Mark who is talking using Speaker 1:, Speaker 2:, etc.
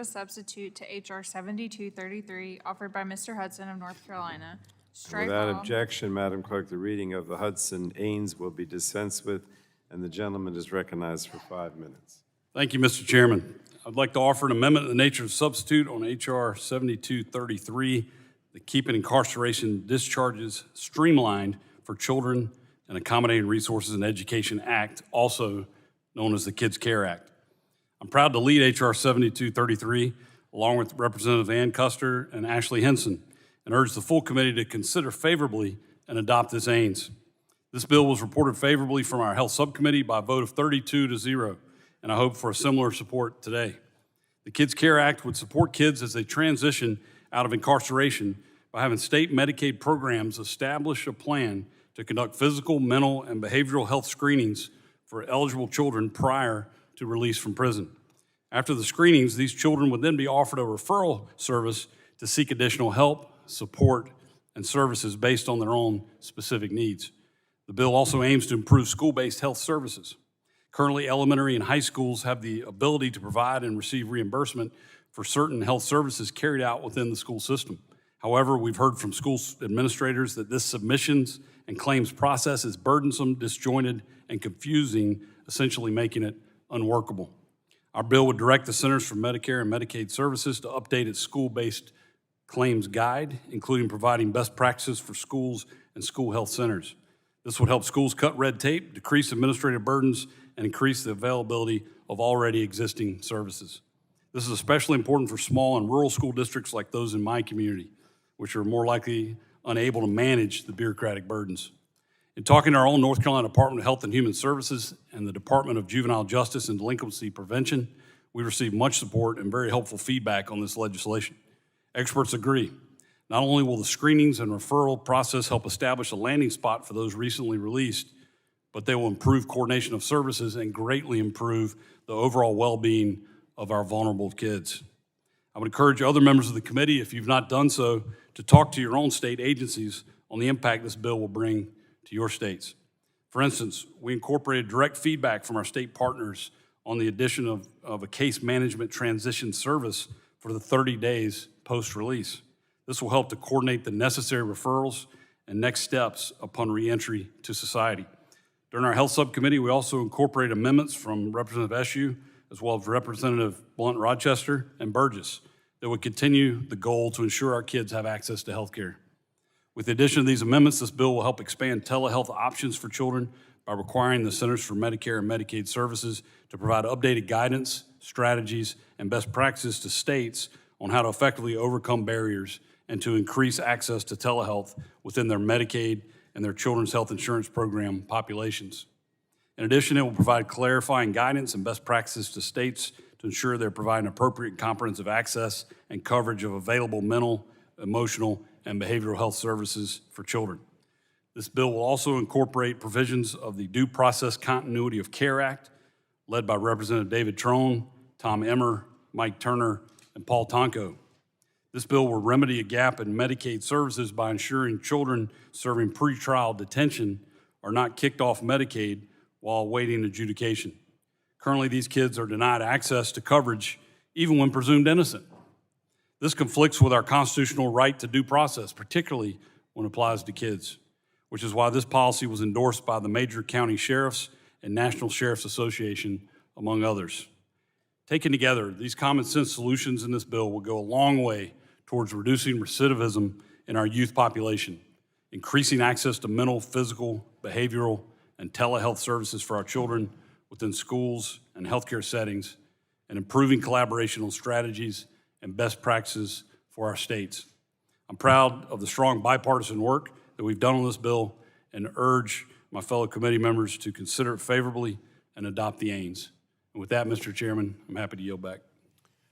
Speaker 1: A substitute to H.R. 7233, offered by Mr. Hudson of North Carolina. Strike
Speaker 2: Without
Speaker 1: all.
Speaker 2: objection, Madam Clerk, the reading of the Hudson Ains will be dispensed with, and the gentleman is recognized for 5 minutes.
Speaker 3: Thank you, Mr. Chairman. I'd like to offer an amendment in the nature of substitute on H.R. 7233, the Keeping Incarceration Discharges Streamlined for Children and Accommodating Resources in Education Act, also known as the Kids Care Act. I'm proud to lead H.R. 7233 along with Representative Ann Custer and Ashley Henson and urge the full committee to consider favorably and adopt this Ains. This bill was reported favorably from our Health Subcommittee by a vote of 32-0, and I hope for a similar support today. The Kids Care Act would support kids as they transition out of incarceration by having state Medicaid programs establish a plan to conduct physical, mental, and behavioral health screenings for eligible children prior to release from prison. After the screenings, these children would then be offered a referral service to seek additional help, support, and services based on their own specific needs. The bill also aims to improve school-based health services. Currently, elementary and high schools have the ability to provide and receive reimbursement for certain health services carried out within the school system. However, we've heard from school administrators that this submissions and claims process is burdensome, disjointed, and confusing, essentially making it unworkable. Our bill would direct the Centers for Medicare and Medicaid Services to update its school-based claims guide, including providing best practices for schools and school health centers. This would help schools cut red tape, decrease administrative burdens, and increase the availability of already existing services. This is especially important for small and rural school districts like those in my community, which are more likely unable to manage the bureaucratic burdens. In talking to our own North Carolina Department of Health and Human Services and the Department of Juvenile Justice and Delinquency Prevention, we received much support and very helpful feedback on this legislation. Experts agree. Not only will the screenings and referral process help establish a landing spot for those recently released, but they will improve coordination of services and greatly improve the overall well-being of our vulnerable kids. I would encourage other members of the committee, if you've not done so, to talk to your own state agencies on the impact this bill will bring to your states. For instance, we incorporated direct feedback from our state partners on the addition of a case management transition service for the 30 days post-release. This will help to coordinate the necessary referrals and next steps upon reentry to society. During our Health Subcommittee, we also incorporated amendments from Representative Eshoo, as well as Representative Blunt Rochester and Burgess, that would continue the goal to ensure our kids have access to health care. With the addition of these amendments, this bill will help expand telehealth options for children by requiring the Centers for Medicare and Medicaid Services to provide updated guidance, strategies, and best practices to states on how to effectively overcome barriers and to increase access to telehealth within their Medicaid and their Children's Health Insurance Program populations. In addition, it will provide clarifying guidance and best practices to states to ensure they're providing appropriate and comprehensive access and coverage of available mental, emotional, and behavioral health services for children. This bill will also incorporate provisions of the Due Process Continuity of Care Act, led by Representative David Trone, Tom Emmer, Mike Turner, and Paul Tonko. This bill will remedy a gap in Medicaid services by ensuring children serving pretrial detention are not kicked off Medicaid while awaiting adjudication. Currently, these kids are denied access to coverage even when presumed innocent. This conflicts with our constitutional right to due process, particularly when it applies to kids, which is why this policy was endorsed by the major county sheriffs and National Sheriff's Association, among others. Taken together, these common sense solutions in this bill will go a long way towards reducing recidivism in our youth population, increasing access to mental, physical, behavioral, and telehealth services for our children within schools and healthcare settings, and improving collaboration on strategies and best practices for our states. I'm proud of the strong bipartisan work that we've done on this bill and urge my fellow committee members to consider it favorably and adopt the Ains. And with that, Mr. Chairman, I'm happy to yield back.